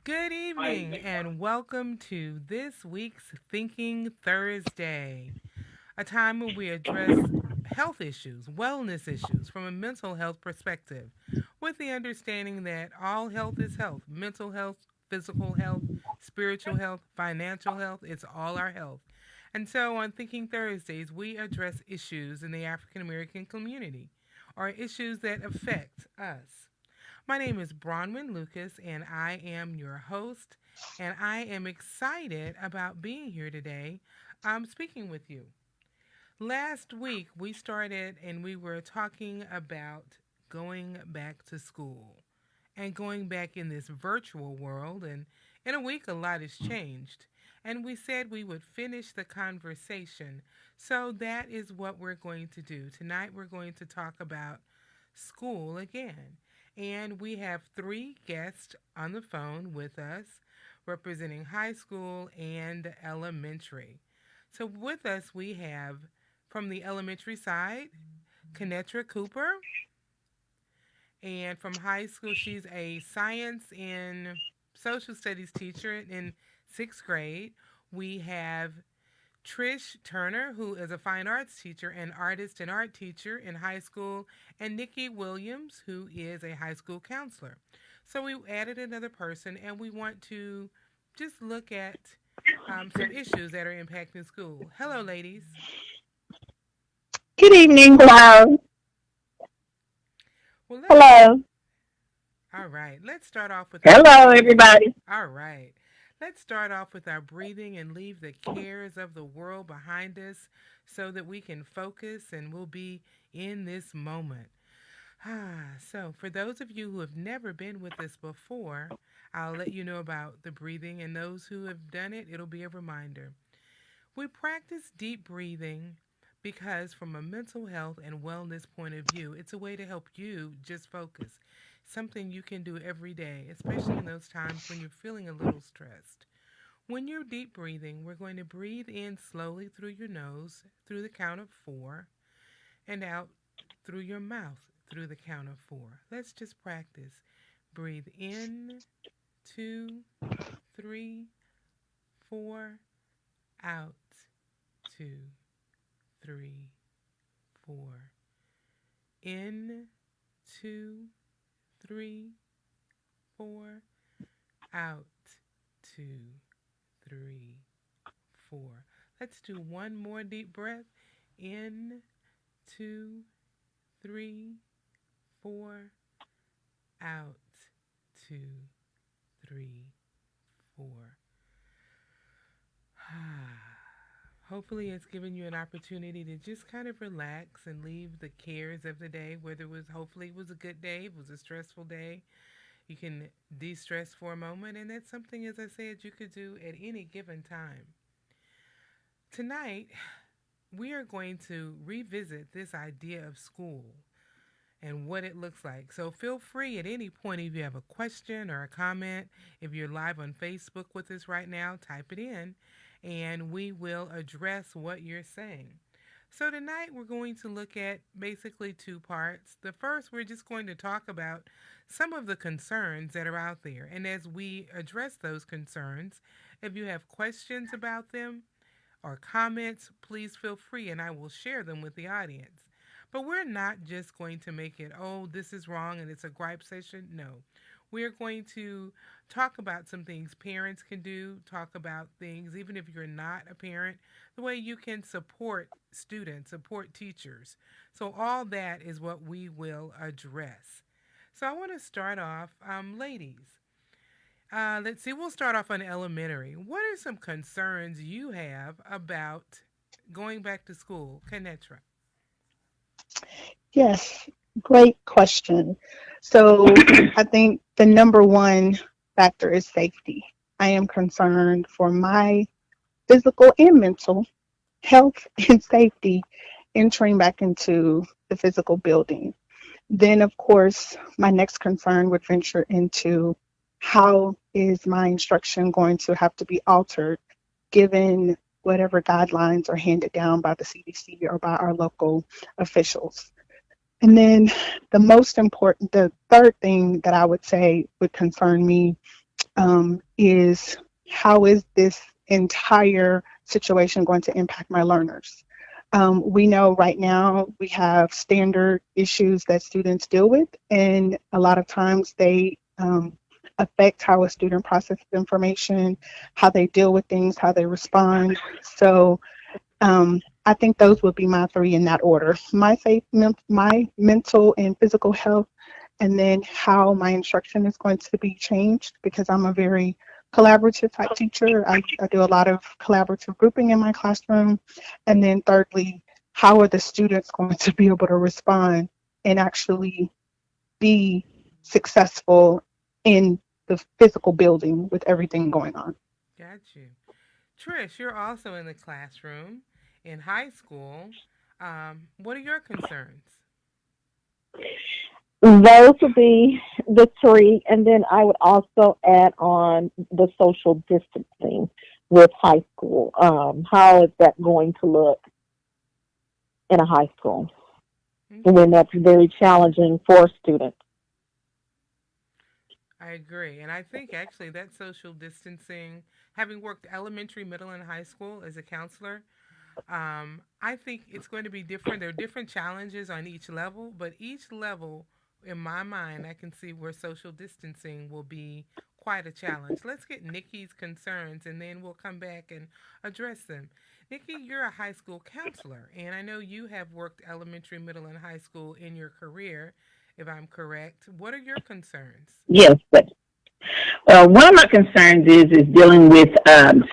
Good evening and welcome to this week's Thinking Thursday, a time when we address health issues, wellness issues from a mental health perspective, with the understanding that all health is health: mental health, physical health, spiritual health, financial health, it's all our health. And so on Thinking Thursdays, we address issues in the African American community or issues that affect us. My name is Bronwyn Lucas, and I am your host. And I am excited about being here today, speaking with you. Last week, we started and we were talking about going back to school and going back in this virtual world. And in a week, a lot has changed. And we said we would finish the conversation. So that is what we're going to do. Tonight, we're going to talk about school again. And we have three guests on the phone with us representing high school and elementary. So with us, we have from the elementary side, Kenetra Cooper. And from high school, she's a science and social studies teacher in sixth grade. We have Trish Turner, who is a fine arts teacher and artist and art teacher in high school, and Nikki Williams, who is a high school counselor. So we added another person, and we want to just look at some issues that are impacting school. Hello, ladies. Good evening. Hello. Well, let's Hello. all right. Let's start off with our Hello, breathing. everybody. All right. Let's start off with our breathing and leave the cares of the world behind us so that we can focus and we'll be in this moment. So, for those of you who have never been with us before, I'll let you know about the breathing, and those who have done it, it'll be a reminder. We practice deep breathing because, from a mental health and wellness point of view, it's a way to help you just focus. Something you can do every day, especially in those times when you're feeling a little stressed. When you're deep breathing, we're going to breathe in slowly through your nose through the count of four and out through your mouth through the count of four. Let's just practice. Breathe in, two, three, four, out, two, three, four. In, two, three, four. Out, two, three, four. Let's do one more deep breath. In, two, three, four. Out, two, three, four. Hopefully, it's given you an opportunity to just kind of relax and leave the cares of the day, whether it was, hopefully, it was a good day, it was a stressful day. You can de stress for a moment, and that's something, as I said, you could do at any given time. Tonight, we are going to revisit this idea of school and what it looks like. So feel free at any point if you have a question or a comment. If you're live on Facebook with us right now, type it in and we will address what you're saying. So tonight we're going to look at basically two parts. The first, we're just going to talk about some of the concerns that are out there. And as we address those concerns, if you have questions about them, or comments, please feel free and I will share them with the audience. But we're not just going to make it, oh, this is wrong and it's a gripe session. No. We're going to talk about some things parents can do, talk about things, even if you're not a parent, the way you can support students, support teachers. So, all that is what we will address. So, I want to start off, ladies. Let's see, we'll start off on elementary. What are some concerns you have about going back to school, Kanetra? Yes, great question. So, I think the number one factor is safety. I am concerned for my physical and mental health and safety entering back into the physical building. Then, of course, my next concern would venture into how is my instruction going to have to be altered given whatever guidelines are handed down by the CDC or by our local officials. And then the third thing that I would say would concern me is how is this entire situation going to impact my learners? We know right now we have standard issues that students deal with, and a lot of times they affect how a student processes information, how they deal with things, how they respond. So I think those would be my three in that order: my faith, my mental and physical health, and then how my instruction is going to be changed because I'm a very collaborative type teacher. I do a lot of collaborative grouping in my classroom. And then thirdly, how are the students going to be able to respond and actually be successful in the physical building with everything going on? Got you. Trish, you're also in the classroom in high school. What are your concerns? Those would be the three, and then I would also add on the social distancing with high school. How is that going to look in a high school Okay. when that's very challenging for students? I agree. And I think actually that social distancing, having worked elementary, middle, and high school as a counselor, I think it's going to be different. There are different challenges on each level, but each level, in my mind, I can see where social distancing will be quite a challenge. Let's get Nikki's concerns and then we'll come back and address them. Nikki, you're a high school counselor, and I know you have worked elementary, middle, and high school in your career, if I'm correct. What are your concerns? Yes, but one of my concerns is dealing with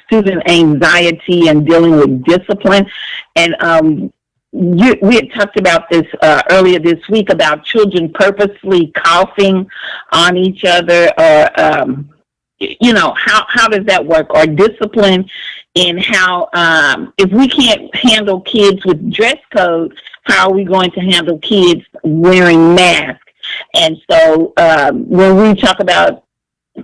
student anxiety and dealing with discipline. And we had talked about this earlier this week about children purposely coughing on each other, or how does that work? Or discipline in how if we can't handle kids with dress code, how are we going to handle kids wearing masks? And so when we talk about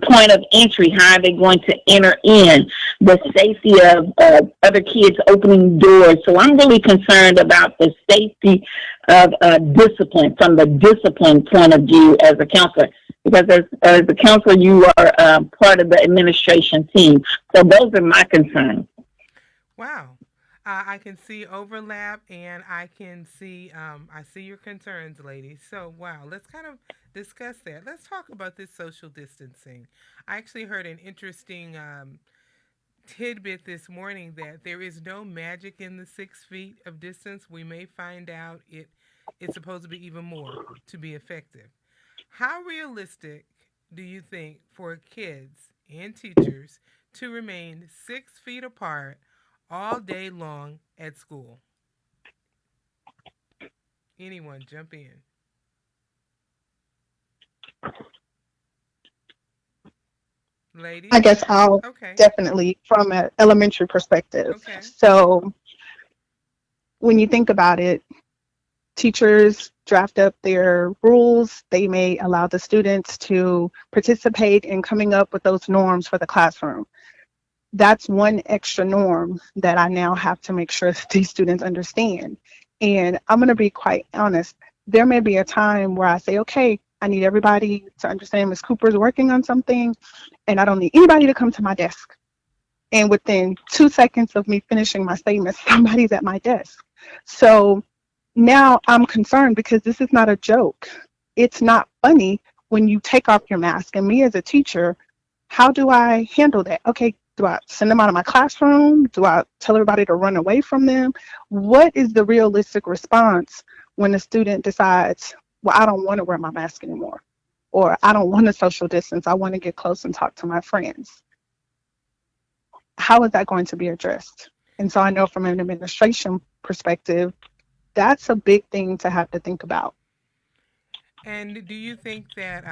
point of entry, how are they going to enter in, the safety of other kids opening doors? So I'm really concerned about the safety of discipline from the discipline point of view as a counselor. Because as a counselor, you are part of the administration team. So those are my concerns. Wow. I can see overlap and I see your concerns, ladies. So, wow, let's kind of discuss that. Let's talk about this social distancing. I actually heard an interesting tidbit this morning that there is no magic in the 6 feet of distance. We may find out it's supposed to be even more to be effective. How realistic do you think for kids and teachers to remain 6 feet apart all day long at school? Anyone jump in. I Ladies? guess I'll Okay. definitely from an elementary perspective. Okay. So when you think about it, teachers draft up their rules. They may allow the students to participate in coming up with those norms for the classroom. That's one extra norm that I now have to make sure that these students understand. And I'm going to be quite honest. There may be a time where I say, okay, I need everybody to understand Ms. Cooper's working on something, and I don't need anybody to come to my desk. And within 2 seconds of me finishing my statement, somebody's at my desk. So now I'm concerned because this is not a joke. It's not funny when you take off your mask. And me as a teacher, how do I handle that? Okay, do I send them out of my classroom? Do I tell everybody to run away from them? What is the realistic response when a student decides, well, I don't want to wear my mask anymore, or I don't want to social distance, I want to get close and talk to my friends? How is that going to be addressed? And so I know from an administration perspective, that's a big thing to have to think about. And do you think that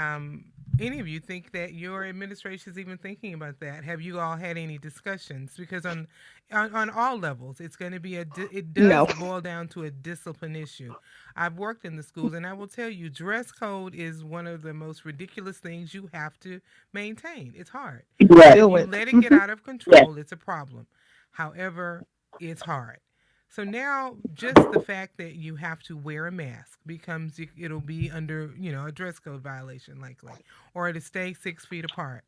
any of you think that your administration is even thinking about that? Have you all had any discussions? Because on all levels, it's going to be it does No, boil down to a discipline issue. I've worked in the schools, and I will tell you, dress code is one of the most ridiculous things you have to maintain. It's hard. Yes, deal If you with. let it get Mhm. out of yes. control, it's a problem. However, it's hard. So now, just the fact that you have to wear a mask becomes it'll be under a dress code violation likely, or to stay 6 feet apart.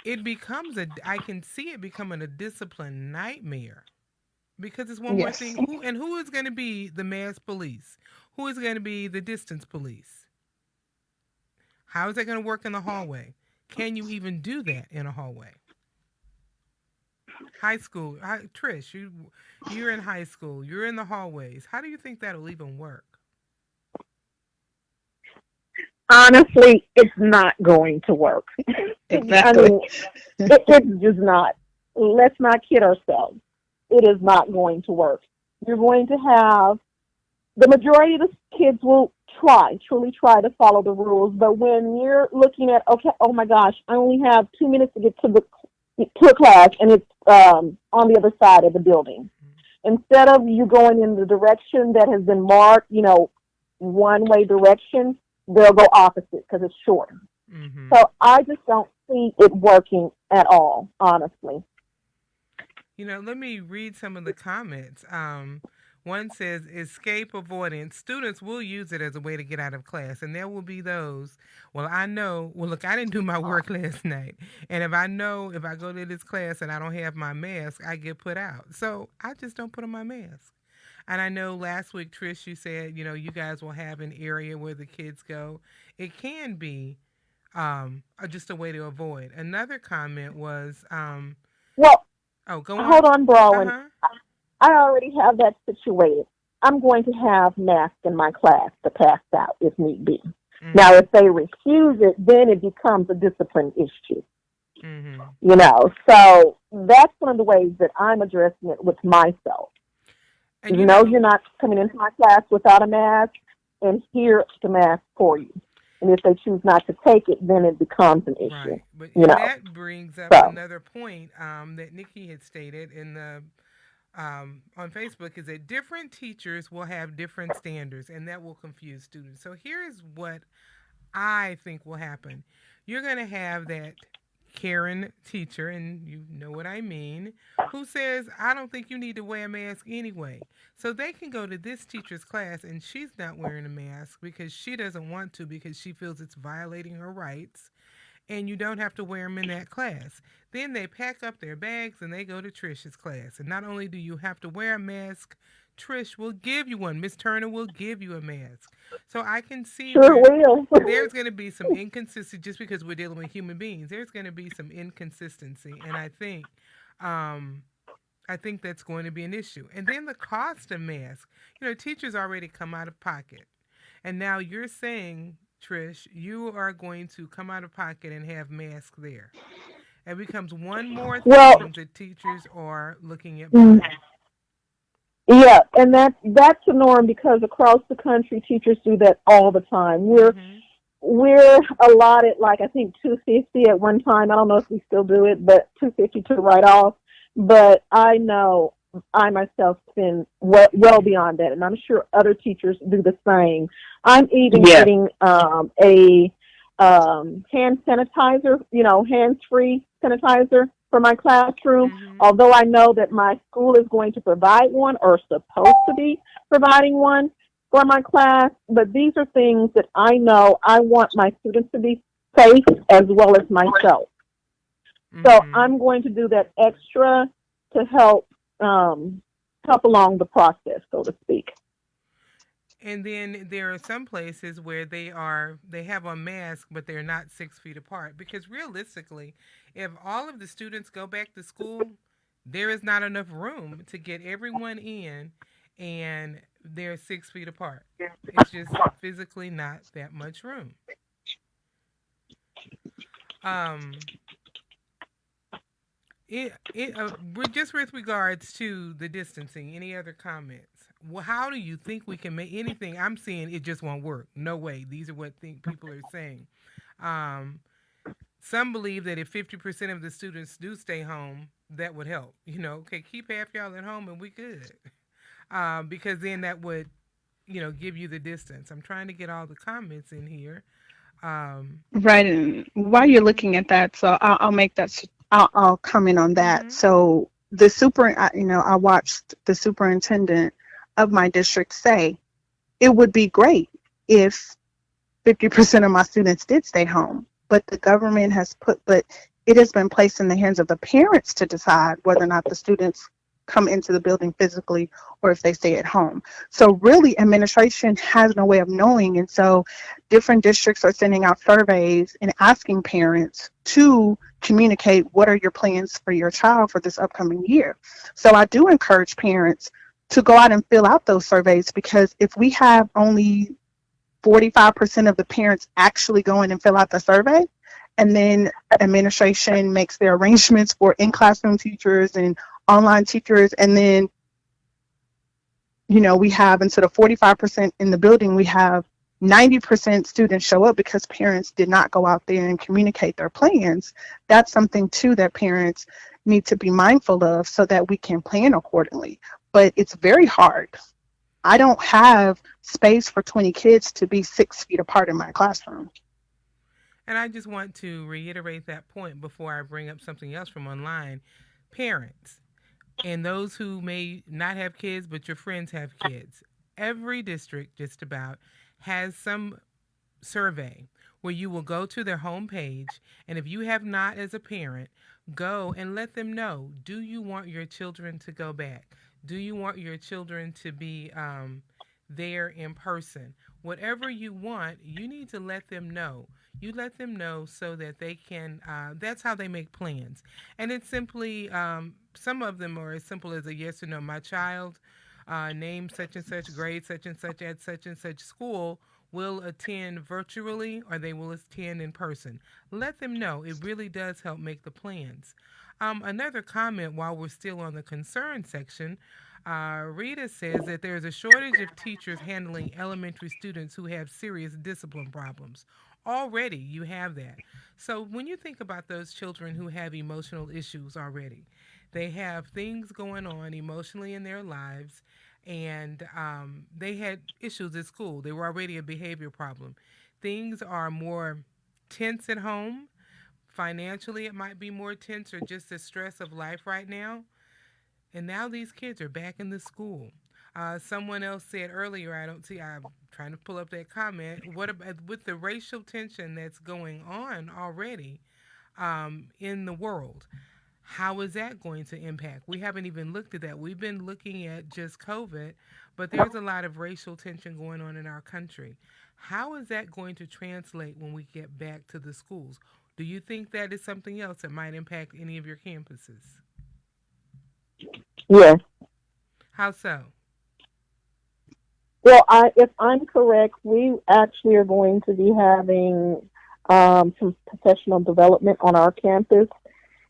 it becomes I can see it becoming a discipline nightmare because it's one more Yes. thing. Who is going to be the mass police? Who is going to be the distance police? How is that going to work in the hallway? Can you even do that in a hallway? High school, Trish, you're in high school. You're in the hallways. How do you think that'll even work? Honestly, it's not going to work. I Exactly. mean, it's just not. Let's not kid ourselves. It is not going to work. You're going to have the majority of the kids will truly try to follow the rules. But when you're looking at, okay, oh my gosh, I only have 2 minutes to get to a class, and it's on the other side of the building. Instead of you going in the direction that has been marked, one-way direction, they'll go opposite because it's shorter. Mm-hmm. So I just don't see it working at all, honestly. Let me read some of the comments. One says, escape avoidance. Students will use it as a way to get out of class. And there will be those, look, I didn't do my work last night. And if I go to this class and I don't have my mask, I get put out. So I just don't put on my mask. And I know last week, Trish, you said, you guys will have an area where the kids go. It can be just a way to avoid. Another comment was, Well, go on. hold on, Baldwin. Uh-huh. I already have that situated. I'm going to have masks in my class to pass out if need be. Mm-hmm. Now, if they refuse it, then it becomes a discipline issue. Mm-hmm. So that's one of the ways that I'm addressing it with myself. And You're not coming into my class without a mask, and here's the mask for you. And if they choose not to take it, then it becomes an issue. Right. But that brings up another point that Nikki had stated in the on Facebook, is that different teachers will have different standards, and that will confuse students. So here's what I think will happen. You're going to have that Karen teacher, and you know what I mean, who says, I don't think you need to wear a mask anyway. So they can go to this teacher's class and she's not wearing a mask because she doesn't want to, because she feels it's violating her rights. And you don't have to wear them in that class. Then they pack up their bags and they go to Trish's class. And not only do you have to wear a mask, Trish will give you one. Miss Turner will give you a mask. So I can see there's going to be some inconsistency just because we're dealing with human beings. There's going to be some inconsistency, and I think that's going to be an issue. And then the cost of masks. Teachers already come out of pocket, and now you're saying, Trish, you are going to come out of pocket and have masks there. It becomes one more thing that teachers are looking at buying. Yeah, and that's the norm because across the country, teachers do that all the time. We're allotted, like, I think $250 at one time. I don't know if we still do it, but $250 to write off. But I know I myself spend well beyond that, and I'm sure other teachers do the same. I'm even getting a hand sanitizer, hands-free sanitizer for my classroom, although I know that my school is going to provide one or supposed to be providing one for my class. But these are things that I know I want my students to be safe as well as myself. So I'm going to do that extra to help along the process, so to speak. And then there are some places where they have a mask, but they're not 6 feet apart. Because realistically, if all of the students go back to school, there is not enough room to get everyone in, and they're 6 feet apart. It's just physically not that much room. Just with regards to the distancing, any other comments? Well, how do you think we can make anything? I'm seeing it just won't work. No way. These are what people are saying. Some believe that if 50% of the students do stay home, that would help. Okay, keep half y'all at home and we good. Because then that would, give you the distance. I'm trying to get all the comments in here. Right, and while you're looking at that, so I'll make that. I'll comment on that. Mm-hmm. So I watched the superintendent of my district say it would be great if 50% of my students did stay home, but the government has but it has been placed in the hands of the parents to decide whether or not the students come into the building physically or if they stay at home. So really, administration has no way of knowing. And so different districts are sending out surveys and asking parents to communicate what are your plans for your child for this upcoming year. So I do encourage parents to go out and fill out those surveys, because if we have only 45% of the parents actually go in and fill out the survey, and then administration makes their arrangements for in-classroom teachers and online teachers, and then, you know, we have, instead of 45% in the building, we have 90% students show up because parents did not go out there and communicate their plans. That's something too that parents need to be mindful of so that we can plan accordingly. But it's very hard. I don't have space for 20 kids to be 6 feet apart in my classroom. And I just want to reiterate that point before I bring up something else from online. Parents, and those who may not have kids, but your friends have kids, every district just about has some survey where you will go to their homepage, and if you have not as a parent, go and let them know, do you want your children to go back? Do you want your children to be there in person? Whatever you want, you need to let them know. You let them know so that they can, that's how they make plans. And it's simply, some of them are as simple as a yes or no. My child, name such and such, grade such and such at such and such school, will attend virtually or they will attend in person. Let them know. It really does help make the plans. Another comment while we're still on the concern section, Rita says that there's a shortage of teachers handling elementary students who have serious discipline problems. Already you have that. So when you think about those children who have emotional issues already, they have things going on emotionally in their lives, and they had issues at school. They were already a behavior problem. Things are more tense at home. Financially, it might be more tense, or just the stress of life right now. And now these kids are back in the school. Someone else said earlier, I'm trying to pull up that comment, what about with the racial tension that's going on already in the world? How is that going to impact? We haven't even looked at that. We've been looking at just COVID, but there's a lot of racial tension going on in our country. How is that going to translate when we get back to the schools? Do you think that is something else that might impact any of your campuses? Yes. How so? Well, if I'm correct, we actually are going to be having some professional development on our campus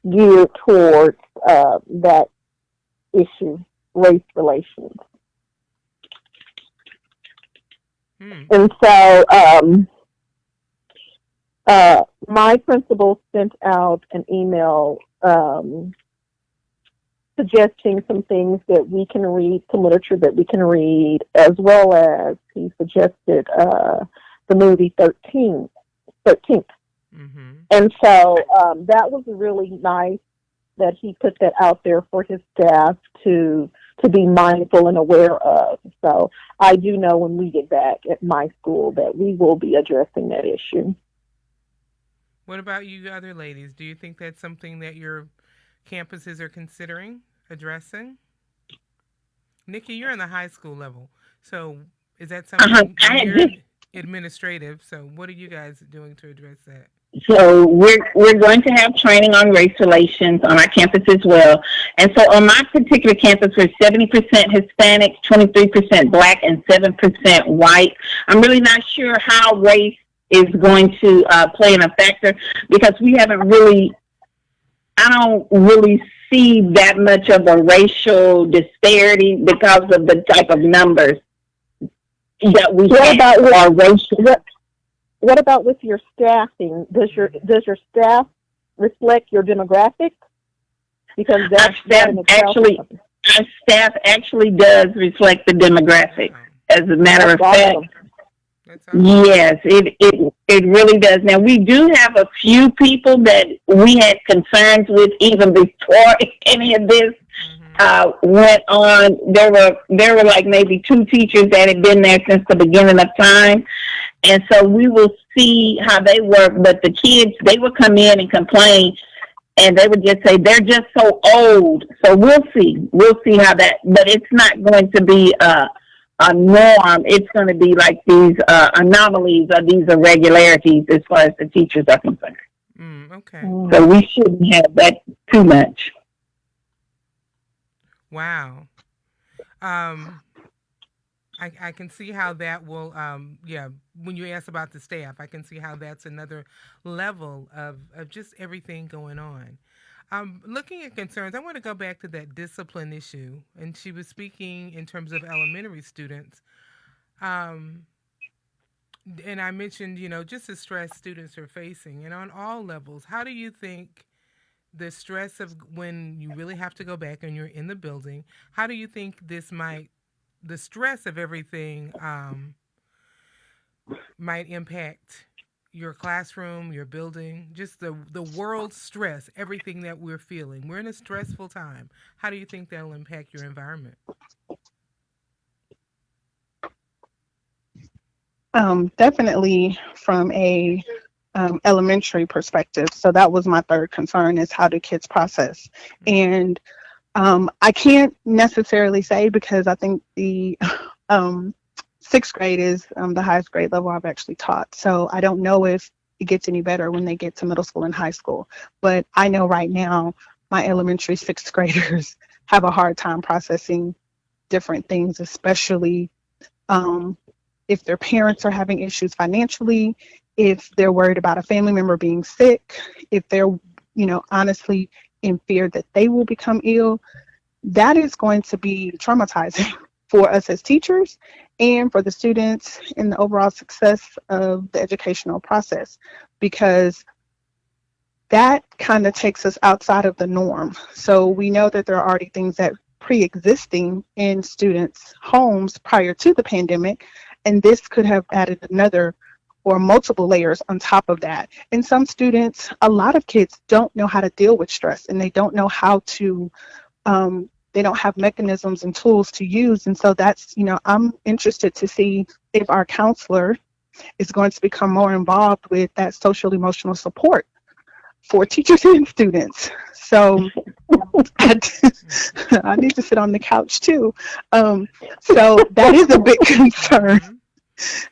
geared towards that issue, race relations. And so my principal sent out an email suggesting some things that we can read, some literature that we can read, as well as he suggested the movie 13th. Mm-hmm. And so that was really nice that he put that out there for his staff to be mindful and aware of. So I do know when we get back at my school that we will be addressing that issue. What about you other ladies? Do you think that's something that your campuses are considering addressing? Nikki, you're in the high school level. So is that something you're administrative? So what are you guys doing to address that? So we're going to have training on race relations on our campus as well. And so on my particular campus, we're 70% Hispanic, 23% Black, and 7% white. I'm really not sure how race is going to play in a factor, because we haven't really, I don't really see that much of a racial disparity because of the type of numbers that we have are racial. What about with your staffing? Does your staff reflect your demographics? Because our staff actually does reflect the demographic. As a matter of fact, yes, it really does. Now we do have a few people that we had concerns with even before any of this went on. There were like maybe 2 teachers that had been there since the beginning of time. And so we will see how they work. But the kids, they will come in and complain and they would just say they're just so old. So we'll see how that. But it's not going to be a norm. It's going to be like these anomalies or these irregularities as far as the teachers are concerned. Okay. So we shouldn't have that too much. Wow. I can see how that will, when you ask about the staff, I can see how that's another level of just everything going on. Looking at concerns, I want to go back to that discipline issue. And she was speaking in terms of elementary students. And I mentioned, just the stress students are facing. And on all levels, how do you think the stress of when you really have to go back and you're in the building, how do you think the stress of everything might impact your classroom, your building, just the world stress, everything that we're feeling? We're in a stressful time. How do you think that'll impact your environment? Definitely from a elementary perspective. So that was my third concern, is how do kids process? And I can't necessarily say, because I think the sixth grade is the highest grade level I've actually taught. So I don't know if it gets any better when they get to middle school and high school. But I know right now my elementary sixth graders have a hard time processing different things, especially if their parents are having issues financially, if they're worried about a family member being sick, if they're, honestly in fear that they will become ill. That is going to be traumatizing for us as teachers and for the students in the overall success of the educational process, because that kind of takes us outside of the norm. So we know that there are already things that pre-existing in students' homes prior to the pandemic, and this could have added another or multiple layers on top of that. And some students, a lot of kids don't know how to deal with stress, and they don't know how to, they don't have mechanisms and tools to use. And so that's, I'm interested to see if our counselor is going to become more involved with that social emotional support for teachers and students. So I need to sit on the couch too. So that is a big concern.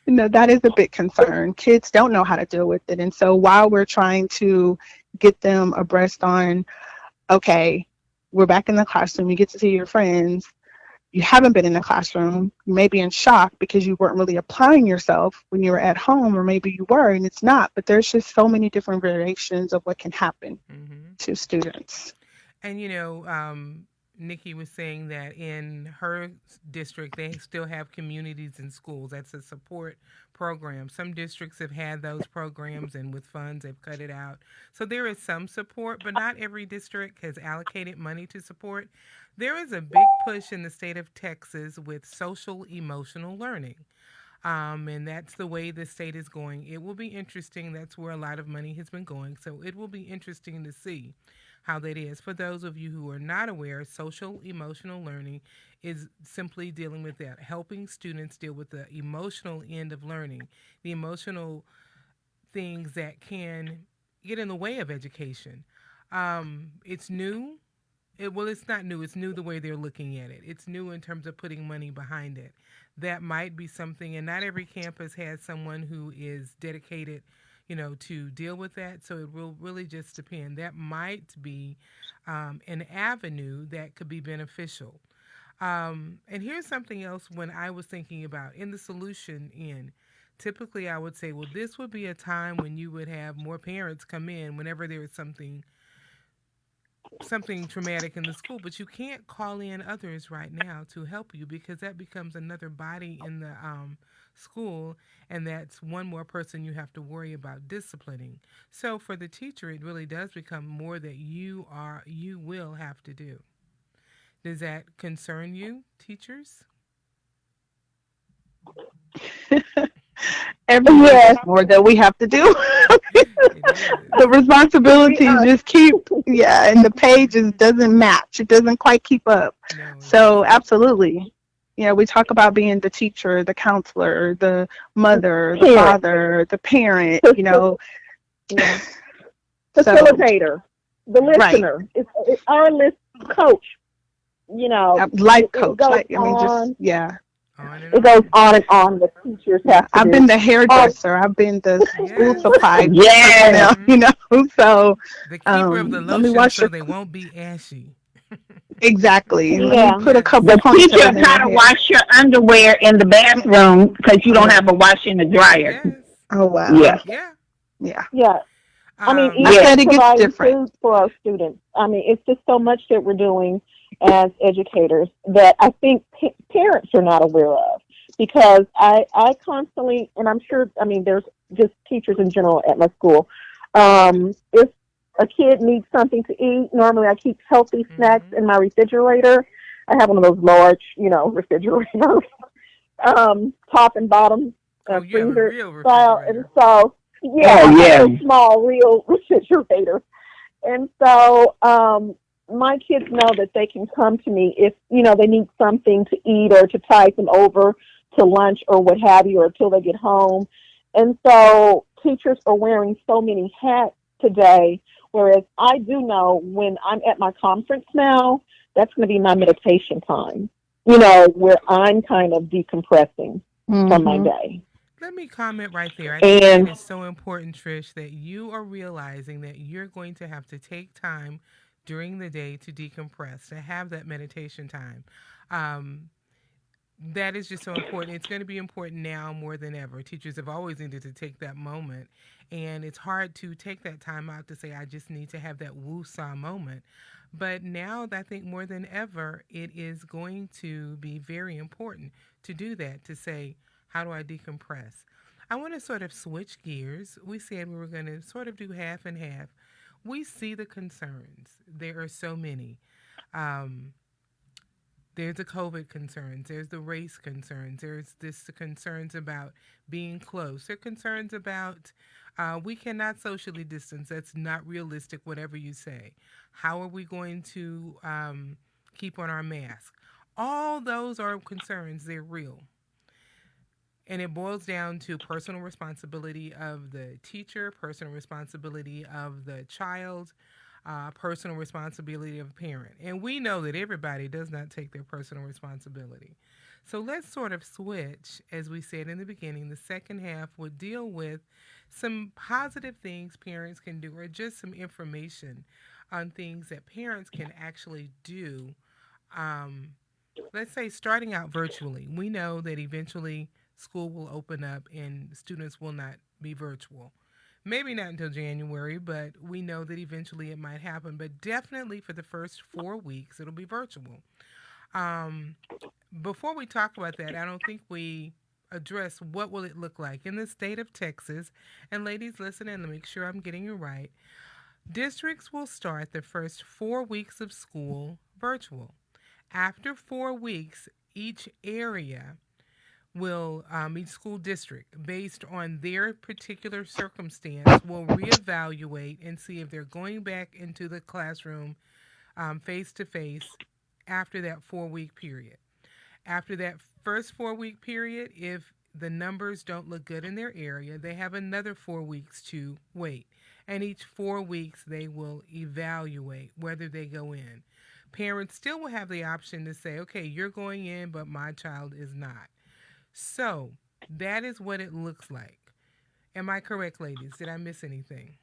That is a big concern. Kids don't know how to deal with it. And so while we're trying to get them abreast on, okay, we're back in the classroom, you get to see your friends, you haven't been in the classroom, you may be in shock because you weren't really applying yourself when you were at home, or maybe you were and it's not, but there's just so many different variations of what can happen to students. And, Nikki was saying that in her district, they still have communities in schools. That's a support program. Some districts have had those programs, and with funds, they've cut it out. So there is some support, but not every district has allocated money to support. There is a big push in the state of Texas with social emotional learning. And that's the way the state is going. It will be interesting. That's where a lot of money has been going. So it will be interesting to see how that is. For those of you who are not aware, social emotional learning is simply dealing with that, helping students deal with the emotional end of learning, the emotional things that can get in the way of education. It's new. It's not new. It's new the way they're looking at it. It's new in terms of putting money behind it. That might be something, and not every campus has someone who is dedicated to deal with that. So it will really just depend. That might be an avenue that could be beneficial. And here's something else when I was thinking about in the solution end. Typically, I would say, well, this would be a time when you would have more parents come in whenever there is something traumatic in the school, but you can't call in others right now to help you, because that becomes another body in the school, and that's one more person you have to worry about disciplining. So for the teacher, it really does become more that you will have to do. Does that concern you, teachers? Every year more that we have to do. The responsibilities just keep, and the pages doesn't match. It doesn't quite keep up. No. So absolutely. We talk about being the teacher, the counselor, the mother, the father, the parent, Facilitator. the Right. listener. It's our list coach. You know, Life it coach. goes Like, I mean, just, on. yeah. On and It goes on. on and on. The teachers Yeah. have to I've do. been the hairdresser. I've been the school Yes. supply Yes. personnel, Mhm. So, The keeper of the let me lotion wash so your, they won't be ashy. exactly. Let me Yeah, put a Yes. couple The teacher ponytails in try your to hair. wash your underwear in the bathroom because you don't Yeah. have a washer and a dryer. Yes. Oh, wow. Yeah. Yeah. Yeah. yeah. I mean, Um, I even Yeah. said it gets providing different. food for our students. I mean, it's just so much that we're doing as educators that I think parents are not aware of. Because I constantly, and I'm sure, I mean, there's just teachers in general at my school. If a kid needs something to eat, normally I keep healthy snacks mhm. in my refrigerator. I have one of those large, refrigerators, top and bottom Oh, you have a freezer real style. And refrigerator. so, yeah, Oh, I have yeah. a small, real refrigerator. And so, my kids know that they can come to me if, they need something to eat or to tide them over to lunch or what have you, or until they get home. And so teachers are wearing so many hats today, whereas I do know when I'm at my conference now, that's going to be my meditation time, where I'm kind of decompressing from my Hmm. day. Let me comment right there. I think that And is so important, Trish, that you are realizing that you're going to have to take time during the day to decompress, to have that meditation time. Um, that is just so important. It's going to be important now more than ever. Teachers have always needed to take that moment. And it's hard to take that time out to say, I just need to have that woo-saw moment. But now, I think more than ever, it is going to be very important to do that, to say, how do I decompress? I want to sort of switch gears. We said we were going to sort of do half and half. We see the concerns. There are so many. Um, there's the COVID concerns. There's the race concerns. There's the concerns about being close. There are concerns about we cannot socially distance. That's not realistic, whatever you say. How are we going to keep on our mask? All those are concerns. They're real. And it boils down to personal responsibility of the teacher, personal responsibility of the child, personal responsibility of a parent. And we know that everybody does not take their personal responsibility. So let's sort of switch, as we said in the beginning. The second half would deal with some positive things parents can do, or just some information on things that parents can actually do. Um, let's say starting out virtually. We know that eventually school will open up and students will not be virtual. Maybe not until January, but we know that eventually it might happen. But definitely for the first 4 weeks, it'll be virtual. Um, before we talk about that, I don't think we address what will it look like in the state of Texas. And ladies, listen in to make sure I'm getting it right. Districts will start the first 4 weeks of school virtual. After 4 weeks, each area will, each school district, based on their particular circumstance, will reevaluate and see if they're going back into the classroom face to face after that 4 week period. After that first 4 week period, if the numbers don't look good in their area, they have another 4 weeks to wait. And each 4 weeks, they will evaluate whether they go in. Parents still will have the option to say, okay, you're going in, but my child is not. So that is what it looks like. Am I correct, ladies? Did I miss anything?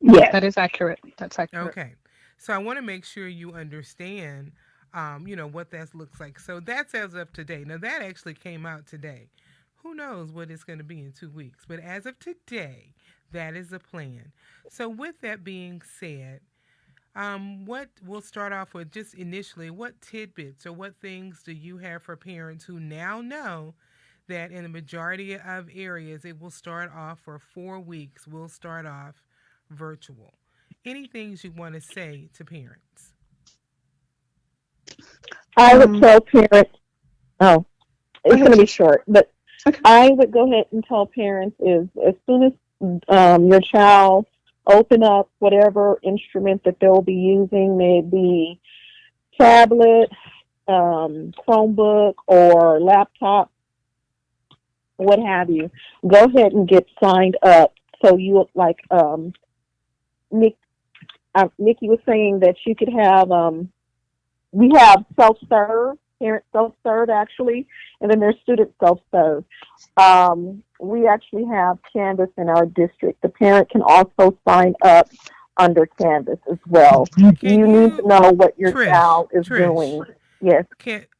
Yes, Yes. that is accurate. That's accurate. Okay. So I want to make sure you understand, what that looks like. So that's as of today. Now that actually came out today. Who knows what it's going to be in 2 weeks? But as of today, that is the plan. So with that being said, what we'll start off with just initially, what tidbits or what things do you have for parents who now know that in the majority of areas it will start off for 4 weeks, will start off virtual? Any things you want to say to parents? I would Um, tell parents, oh, go it's going ahead, to be Tish. short, but Okay. I would go ahead and tell parents is as soon as your child open up whatever instrument that they'll be using, may it be tablet, Chromebook, or laptop, what have you, go ahead and get signed up. So you like Nick Nikki was saying that you could have, we have self-serve, parent self-serve actually, and then there's student self-serve. We actually have Canvas in our district. The parent can also sign up under Canvas as well. Can You need to know what your Trish, child is Trish, doing. Yes.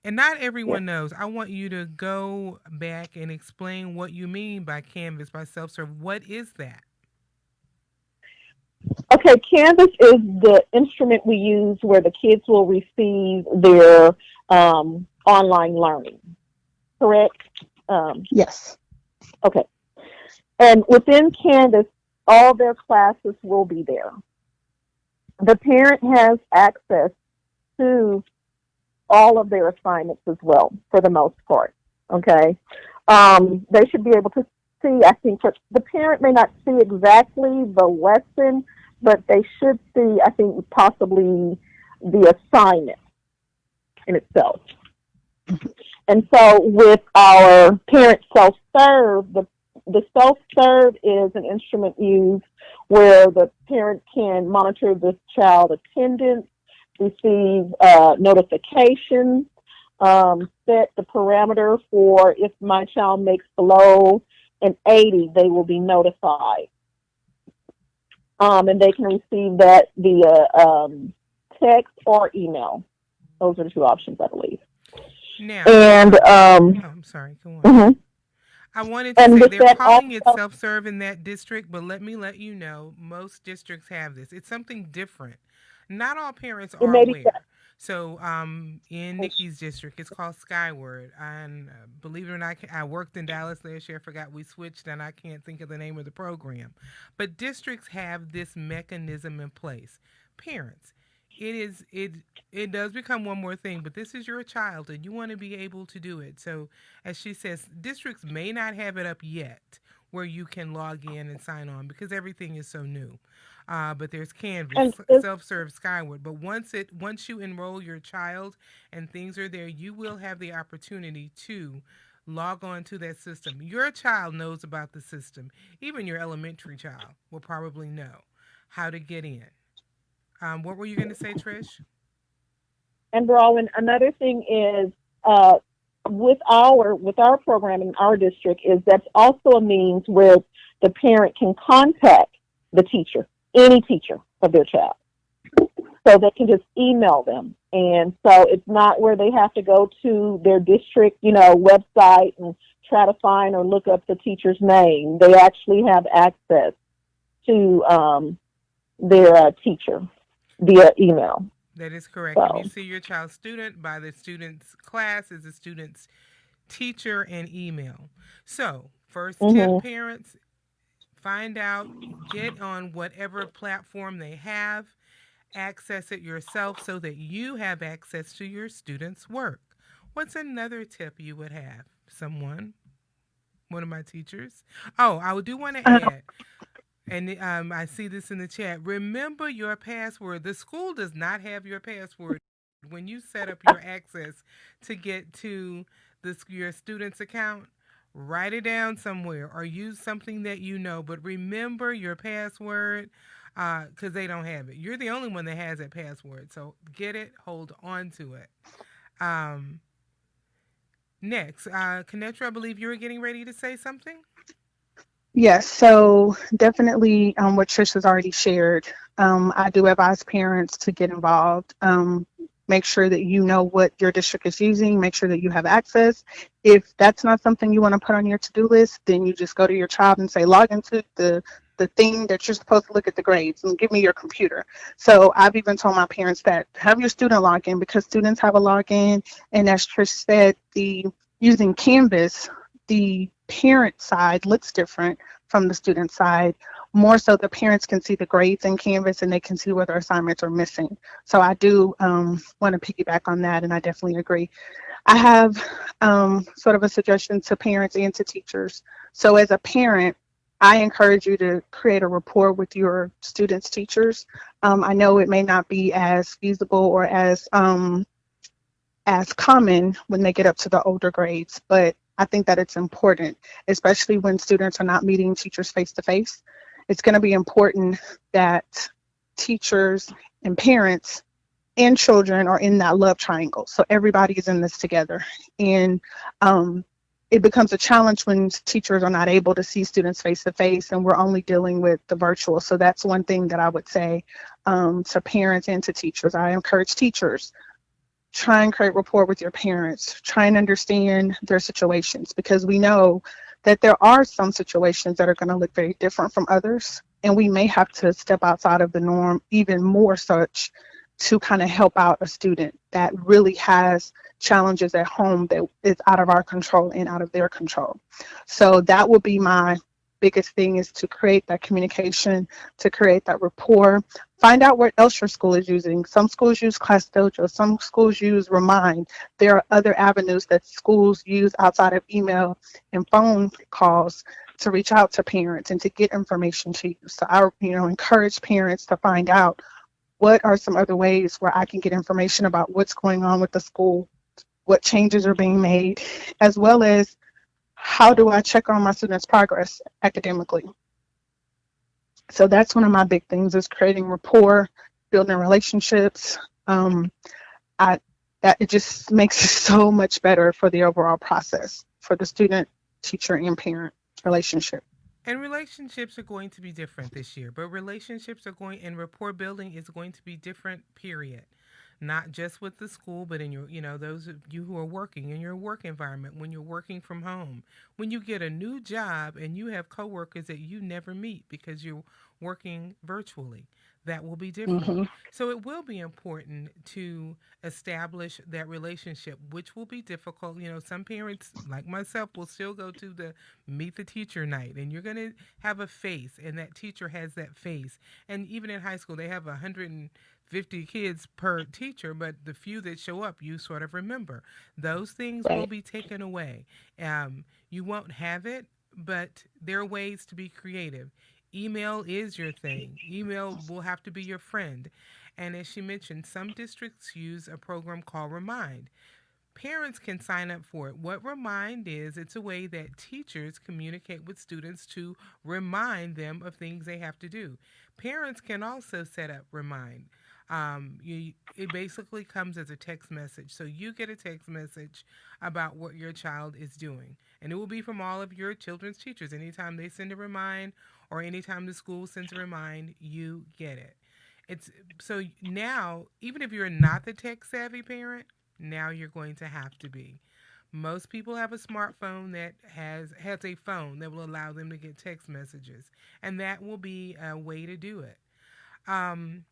and not everyone knows. I want you to go back and explain what you mean by Canvas, by self-serve. What is that? Okay, Canvas is the instrument we use where the kids will receive their online learning, correct? Yes. Okay. And within Canvas, all their classes will be there. The parent has access to all of their assignments as well, for the most part, okay? They should be able to see, I think, the parent may not see exactly the lesson, but they should see, I think, possibly the assignment in itself. And so with our parent self-serve, the self-serve is an instrument used where the parent can monitor the child attendance, receive notifications, set the parameter for if my child makes below an 80, they will be notified. And they can receive that via text or email. Those are the two options, I believe. Now, And I'm sorry, go on. mhm. I wanted to And say with they're that calling it also- self-serve in that district, but let me let you know, most districts have this. It's something different. Not all parents It are may be aware. So in Nikki's district, it's called Skyward. And believe it or not, I worked in Dallas last year. I forgot we switched, and I can't think of the name of the program. But districts have this mechanism in place. Parents, it does become one more thing, but this is your child, and you want to be able to do it. So, as she says, districts may not have it up yet where you can log in and sign on because everything is so new. But there's Canvas, self-serve, Skyward. But once you enroll your child and things are there, you will have the opportunity to log on to that system. Your child knows about the system. Even your elementary child will probably know how to get in. What were you going to say, Trish? And Rowan, another thing is with our program in our district is that's also a means where the parent can contact the teacher, any teacher of their child. So they can just email them. And so it's not where they have to go to their district, website and try to find or look up the teacher's name. They actually have access to their teacher via email. That is correct. So. If you see your child's student, by the student's class is the student's teacher and email. So, first tip, parents, find out, get on whatever platform they have, access it yourself so that you have access to your student's work. What's another tip you would have? Someone? One of my teachers? Oh, I do want to add, and I see this in the chat. Remember your password. The school does not have your password. When you set up your access to get to your student's account, write it down somewhere or use something that you know. But remember your password because they don't have it. You're the only one that has that password. So get it, hold on to it. Next, Kinetra, I believe you were getting ready to say something. Yes, so definitely what Trish has already shared. I do advise parents to get involved. Make sure that you know what your district is using. Make sure that you have access. If that's not something you want to put on your to-do list, then you just go to your child and say, log into the thing that you're supposed to look at the grades and give me your computer. So I've even told my parents that have your student login because students have a login. And as Trish said, using Canvas, the parent side looks different from the student side. More so the parents can see the grades in Canvas and they can see whether assignments are missing. So I do want to piggyback on that, and I definitely agree. I have sort of a suggestion to parents and to teachers. So as a parent, I encourage you to create a rapport with your students' teachers. I know it may not be as feasible or as common when they get up to the older grades, but I think that it's important, especially when students are not meeting teachers face to face. It's going to be important that teachers, and parents and children are in that love triangle. So everybody is in this together. And it becomes a challenge when teachers are not able to see students face to face and we're only dealing with the virtual. So that's one thing that I would say to parents and to teachers. I encourage teachers, try and create rapport with your parents, try and understand their situations, because we know that there are some situations that are going to look very different from others. And we may have to step outside of the norm even more such to kind of help out a student that really has challenges at home that is out of our control and out of their control. So that will be my biggest thing, is to create that communication, to create that rapport. Find out what else your school is using. Some schools use Class Dojo, some schools use Remind. There are other avenues that schools use outside of email and phone calls to reach out to parents and to get information to you. So I, encourage parents to find out what are some other ways where I can get information about what's going on with the school, what changes are being made, as well as how do I check on my students' progress academically. So that's one of my big things, is creating rapport, building relationships. That it just makes it so much better for the overall process for the student, teacher, and parent relationship. And relationships are going to be different this year, but relationships are going, and rapport building is going to be different, period. Not just with the school, but in your, those of you who are working in your work environment, when you're working from home, when you get a new job and you have coworkers that you never meet because you're working virtually. That will be different. Mm-hmm. So it will be important to establish that relationship, which will be difficult. Some parents, like myself, will still go to the meet the teacher night, and you're going to have a face, and that teacher has that face. And even in high school, they have 150 kids per teacher, but the few that show up, you sort of remember. Those things will Right. be taken away. You won't have it, but there are ways to be creative. Email is your thing. Email will have to be your friend. And as she mentioned, some districts use a program called Remind. Parents can sign up for it. What Remind is, it's a way that teachers communicate with students to remind them of things they have to do. Parents can also set up Remind. It basically comes as a text message. So you get a text message about what your child is doing. And it will be from all of your children's teachers. Anytime they send a Remind or anytime the school sends a Remind, you get it. It's so now, even if you're not the tech savvy parent, now you're going to have to be. Most people have a smartphone that has a phone that will allow them to get text messages, and that will be a way to do it. Um,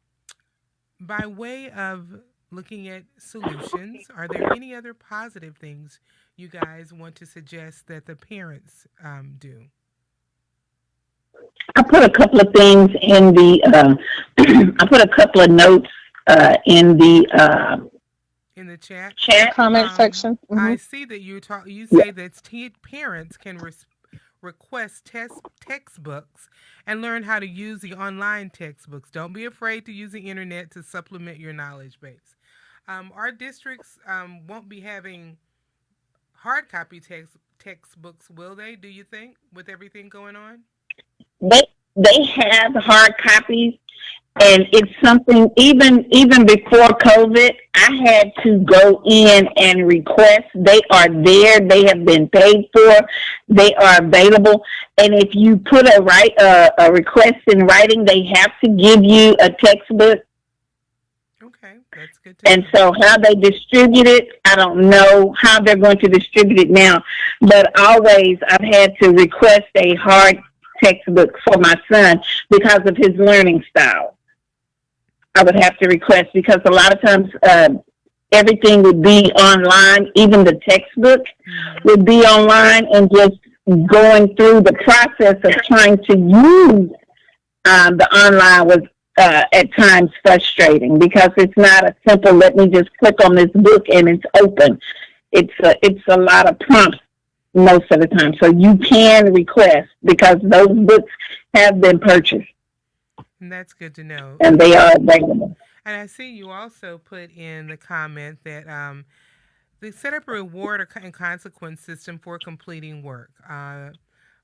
by way of looking at solutions, are there any other positive things you guys want to suggest that the parents do? I put a couple of things in the, I put a couple of notes in the In the chat, chat. Comment section. I see that you say that parents can request textbooks and learn how to use the online textbooks. Don't be afraid to use the internet to supplement your knowledge base. Our districts won't be having hard copy textbooks, will they? Do you think, with everything going on? They have hard copies, and it's something, even before COVID, I had to go in and request. They are there. They have been paid for. They are available. And if you put a request in writing, they have to give you a textbook. Okay, that's good to And know. so how they distribute it, I don't know how they're going to distribute it now. But always I've had to request a hard textbook for my son because of his learning style. I would have to request, because a lot of times everything would be online. Even the textbook would be online, and just going through the process of trying to use the online was at times frustrating, because it's not a simple, let me just click on this book and it's open. It's a lot of prompts most of the time. So you can request, because those books have been purchased And that's good to know. and they are available. And I see you also put in the comment that they set up a reward and consequence system for completing work.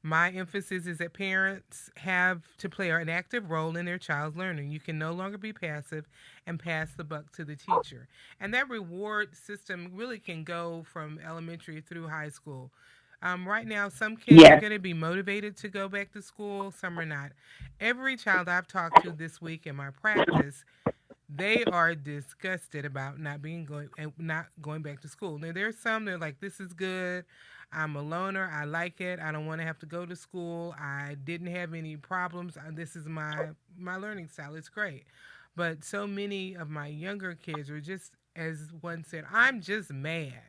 My emphasis is that parents have to play an active role in their child's learning. You can no longer be passive and pass the buck to the teacher. And that reward system really can go from elementary through high school. Right now, some kids are Yes. going to be motivated to go back to school, some are not. Every child I've talked to this week in my practice, they are disgusted about not going back to school. Now there's some that are like, this is good. I'm a loner. I like it. I don't want to have to go to school. I didn't have any problems. This is my learning style. It's great. But so many of my younger kids are just, as one said, I'm just mad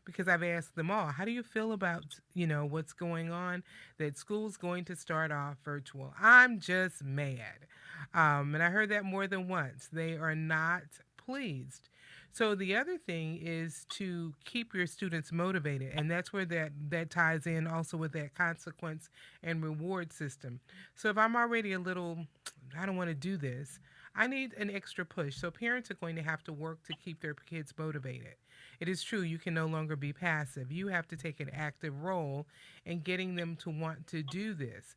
because I've asked them all, how do you feel about, what's going on, that school's going to start off virtual? I'm just mad. And I heard that more than once. They are not pleased. So the other thing is to keep your students motivated, and that's where that ties in also with that consequence and reward system. So if I'm already a little, I don't want to do this, I need an extra push. So parents are going to have to work to keep their kids motivated. It is true, you can no longer be passive. You have to take an active role in getting them to want to do this.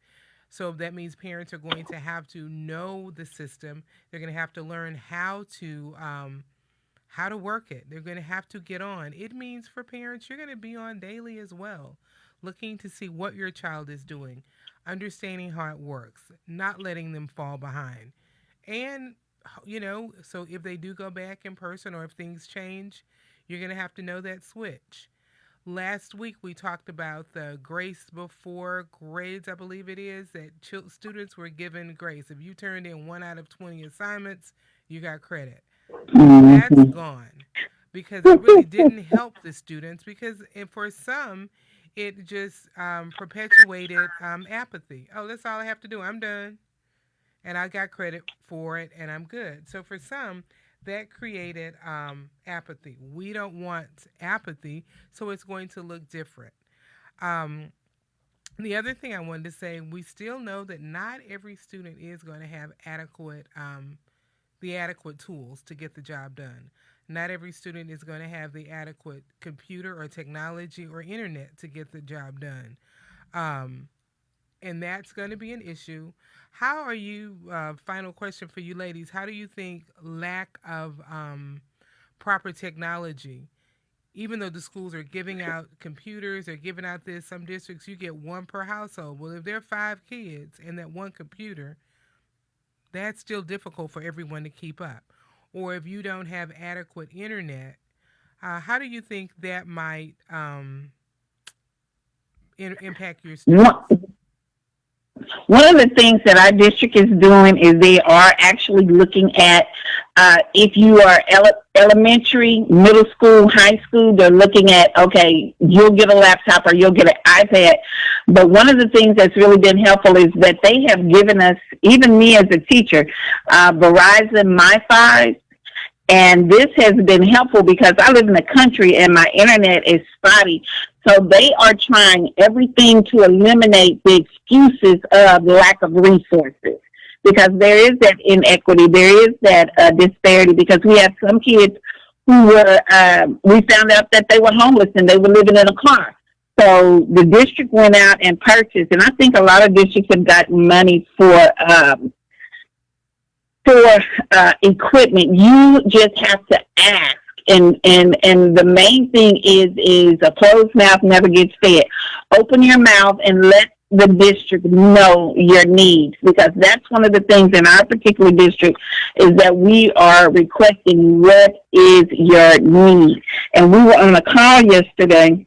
So that means parents are going to have to know the system. They're going to have to learn how to work it. They're going to have to get on. It means for parents, you're going to be on daily as well, looking to see what your child is doing, understanding how it works, not letting them fall behind. And, so if they do go back in person or if things change, you're going to have to know that switch. Last week we talked about the grace before grades, I believe it is, that students were given grace. If you turned in 1 out of 20 assignments, you got credit. That's Mhm. gone because it really didn't help the students because and for some, it just perpetuated apathy. Oh, that's all I have to do. I'm done. And I got credit for it and I'm good. So for some, that created apathy. We don't want apathy, so it's going to look different. Um, the other thing I wanted to say, we still know that not every student is going to have the adequate tools to get the job done. Not every student is going to have the adequate computer or technology or internet to get the job done. Um, and that's going to be an issue. How are you, final question for you ladies, how do you think lack of proper technology, even though the schools are giving out computers or giving out this, some districts you get one per household. Well, if there are 5 kids and that one computer, that's still difficult for everyone to keep up. Or if you don't have adequate internet, how do you think that might impact your students? One, one of the things that our district is doing is they are actually looking at if you are elementary, middle school, high school, they're looking at, okay, you'll get a laptop or you'll get an iPad. But one of the things that's really been helpful is that they have given us, even me as a teacher, Verizon MiFi. And this has been helpful because I live in the country and my internet is spotty. So they are trying everything to eliminate the excuses of lack of resources because there is that inequity, there is that disparity because we have some kids who were, we found out that they were homeless and they were living in a car. So the district went out and purchased, and I think a lot of districts have gotten money for equipment. You just have to ask. And the main thing is a closed mouth never gets fed. Open your mouth and let the district know your needs, because that's one of the things in our particular district is that we are requesting what is your need. And we were on a call yesterday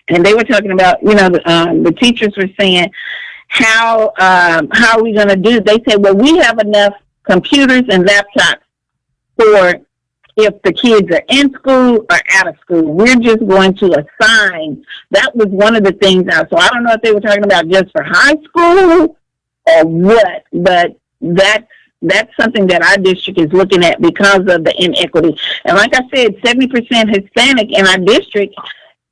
and they were talking about, the teachers were saying, how are we going to do? They said, well, we have enough computers and laptops for if the kids are in school or out of school. We're just going to assign. That was one of the things now. So I don't know if they were talking about just for high school or what, but that's something that our district is looking at because of the inequity. And like I said, 70% Hispanic in our district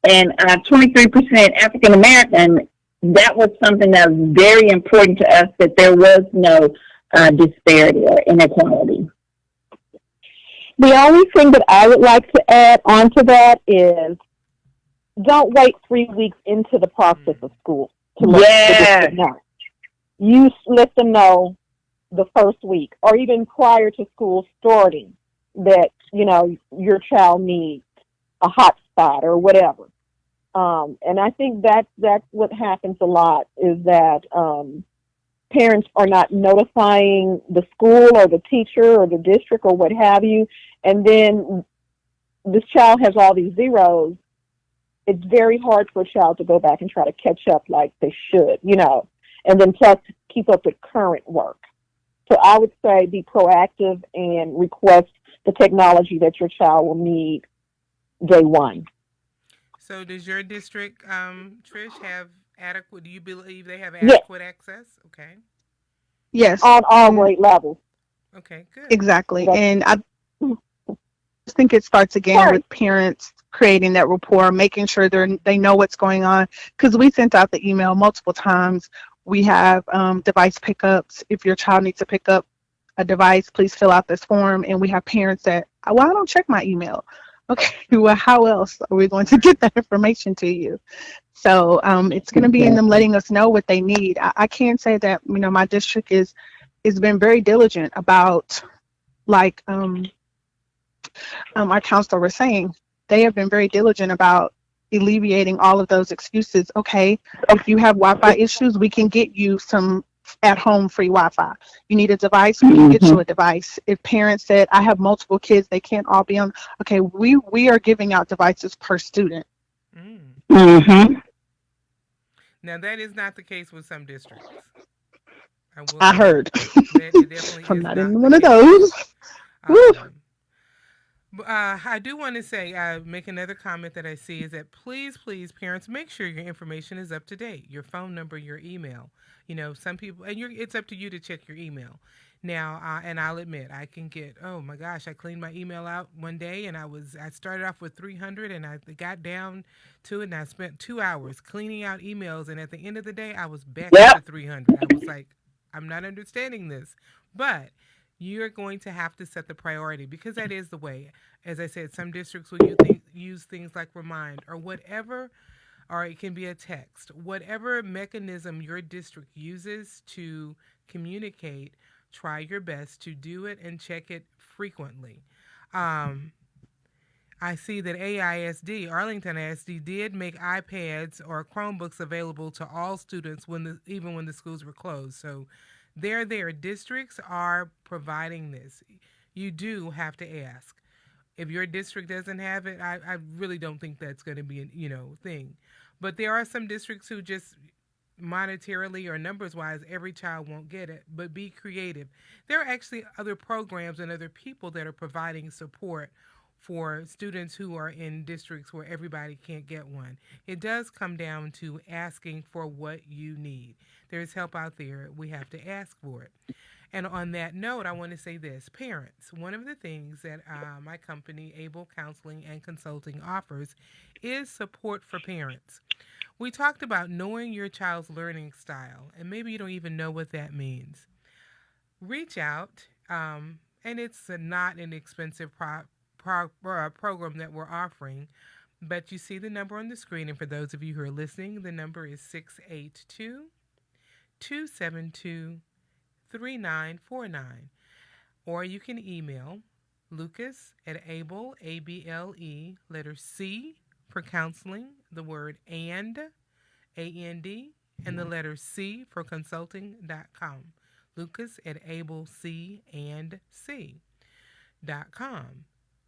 and 23% African American. That was something that was very important to us, that there was no disparity or inequality. The only thing that I would like to add on to that is don't wait 3 weeks into the process of school. to let the Yes. district know. You let them know the first week or even prior to school starting that, your child needs a hot spot or whatever. And I think that's what happens a lot is that parents are not notifying the school or the teacher or the district or what have you. And then this child has all these zeros. It's very hard for a child to go back and try to catch up like they should, and then plus keep up with current work. So I would say be proactive and request the technology that your child will need day one. So does your district, Trish, have adequate? Do you believe they have Yes, adequate access? Okay. Yes, on all and grade levels. Okay. Good. exactly. That's And I think it starts again right. with parents creating that rapport, making sure they know what's going on. Because we sent out the email multiple times. We have device pickups. If your child needs to pick up a device, please fill out this form. And we have parents that, well, I don't check my email. Okay, well, how else are we going to get that information to you? So it's going to be in them letting us know what they need. I can say that my district is been very diligent about, like our counselor was saying, they have been very diligent about alleviating all of those excuses. Okay, if you have Wi-Fi issues, we can get you some at-home free Wi-Fi. You need a device, we can get you a device. If parents said, I have multiple kids, they can't all be on, okay, we are giving out devices per student. Mm. Mm-hmm. Now that is not the case with some districts. I will I say heard. that it definitely I'm is not not in the one of case. those. Woo. Um, I do want to say, make another comment that I see is that please, please, parents, make sure your information is up to date. Your phone number, your email. Some people, and it's up to you to check your email. Now, and I'll admit, I can get, oh my gosh, I cleaned my email out one day, and I started off with 300, and I got down to it, and I spent 2 hours cleaning out emails, and at the end of the day, I was back up to Yep. 300. I was like, I'm not understanding this, but you're going to have to set the priority because that is the way. As I said, some districts will use things like Remind or whatever, or it can be a text, whatever mechanism your district uses to communicate. Try your best to do it and check it frequently. Um, I see that AISD, Arlington ISD, did make iPads or Chromebooks available to all students even when the schools were closed. So they're there. Districts are providing this. You do have to ask. If your district doesn't have it, I really don't think that's going to be a thing. But there are some districts who just monetarily or numbers wise, every child won't get it. But be creative. There are actually other programs and other people that are providing support for students who are in districts where everybody can't get one. It does come down to asking for what you need. There's help out there. We have to ask for it. And on that note, I want to say this. Parents, one of the things that my company, Able Counseling and Consulting, offers is support for parents. We talked about knowing your child's learning style, and maybe you don't even know what that means. Reach out, and it's not an expensive program that we're offering, but you see the number on the screen. And for those of you who are listening, the number is 682 272 3949, or you can email Lucas at Able, ABLE, letter C for counseling, the word AND, and the letter C for consulting.com. Lucas at ablecandc.com.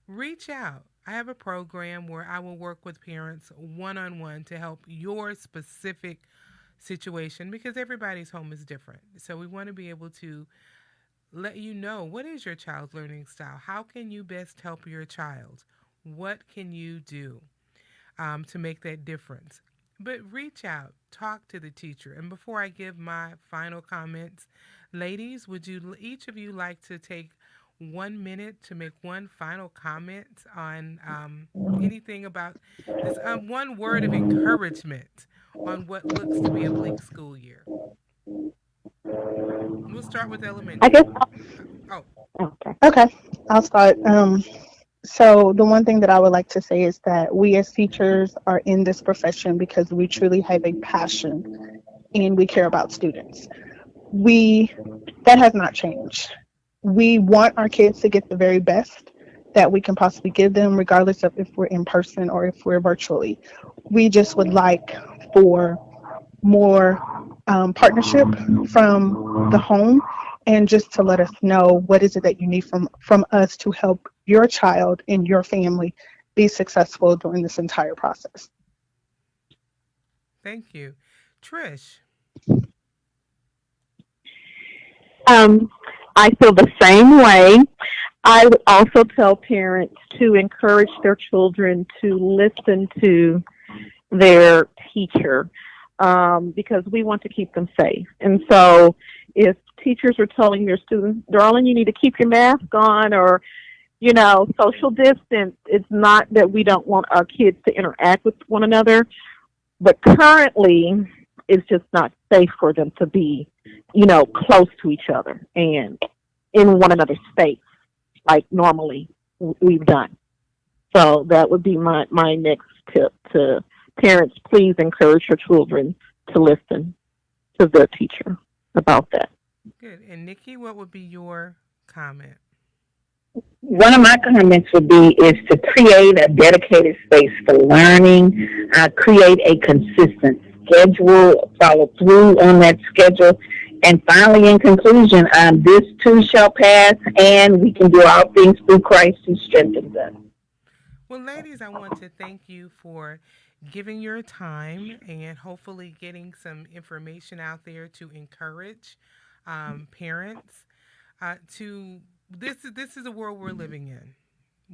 Reach out. I have a program where I will work with parents one-on-one to help your specific situation because everybody's home is different. So we want to be able to let you know what is your child's learning style. How can you best help your child? What can you do to make that difference? But reach out, talk to the teacher. And before I give my final comments, ladies, would you each of you like to take 1 minute to make one final comment on anything about this? One word of encouragement on what looks to be a bleak school year. We'll start with I elementary. guess. Oh, Okay. Okay, I'll start. So the one thing that I would like to say is that we as teachers are in this profession because we truly have a passion and we care about students. That has not changed. We want our kids to get the very best that we can possibly give them, regardless of if we're in person or if we're virtually. We just would like for more partnership from the home, and just to let us know what is it that you need from us to help your child and your family be successful during this entire process. Thank you. Trish. Um, I feel the same way. I would also tell parents to encourage their children to listen to their teacher, because we want to keep them safe. And so if teachers are telling their students, darling, you need to keep your mask on, or, social distance, it's not that we don't want our kids to interact with one another, but currently it's just not safe for them to be, close to each other and in one another's space like normally we've done. So that would be my next tip to parents. Please encourage your children to listen to their teacher about that. Good. And Nikki, what would be your comment? One of my comments would be is to create a dedicated space for learning, create a consistent schedule, follow through on that schedule, and finally, in conclusion, this too shall pass, and we can do all things through Christ who strengthens us. Well, ladies, I want to thank you for giving your time and hopefully getting some information out there to encourage parents to this is a world we're living in.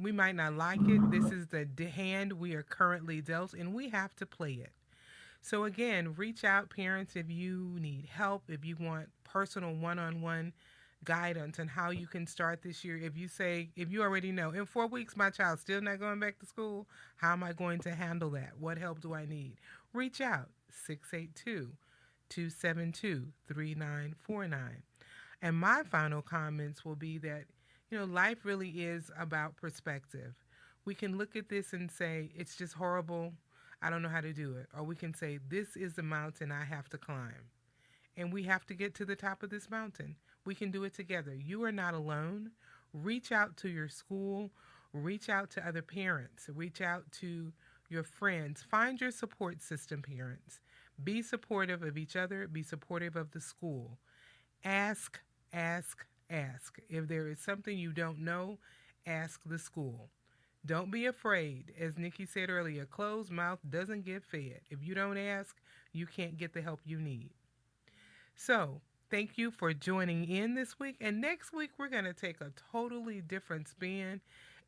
We might not like it. This is the hand we are currently dealt, and we have to play it. So again, reach out, parents, if you need help, if you want personal one-on-one guidance on how you can start this year. If you already know, in 4 weeks, my child's still not going back to school, how am I going to handle that? What help do I need? Reach out, 682-272-3949. And my final comments will be that, life really is about perspective. We can look at this and say, it's just horrible. I don't know how to do it. Or we can say, this is the mountain I have to climb. And we have to get to the top of this mountain. We can do it together. You are not alone. Reach out to your school. Reach out to other parents. Reach out to your friends. Find your support system, parents. Be supportive of each other. Be supportive of the school. Ask, ask, ask. If there is something you don't know, ask the school. Don't be afraid. As Nikki said earlier, closed mouth doesn't get fed. If you don't ask, you can't get the help you need. So, thank you for joining in this week. And next week, we're going to take a totally different spin.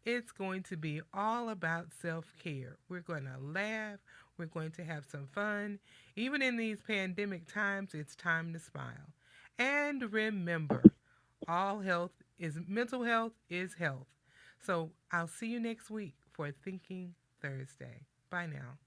It's going to be all about self-care. We're going to laugh. We're going to have some fun. Even in these pandemic times, it's time to smile. And remember, mental health is health. So I'll see you next week for Thinking Thursday. Bye now.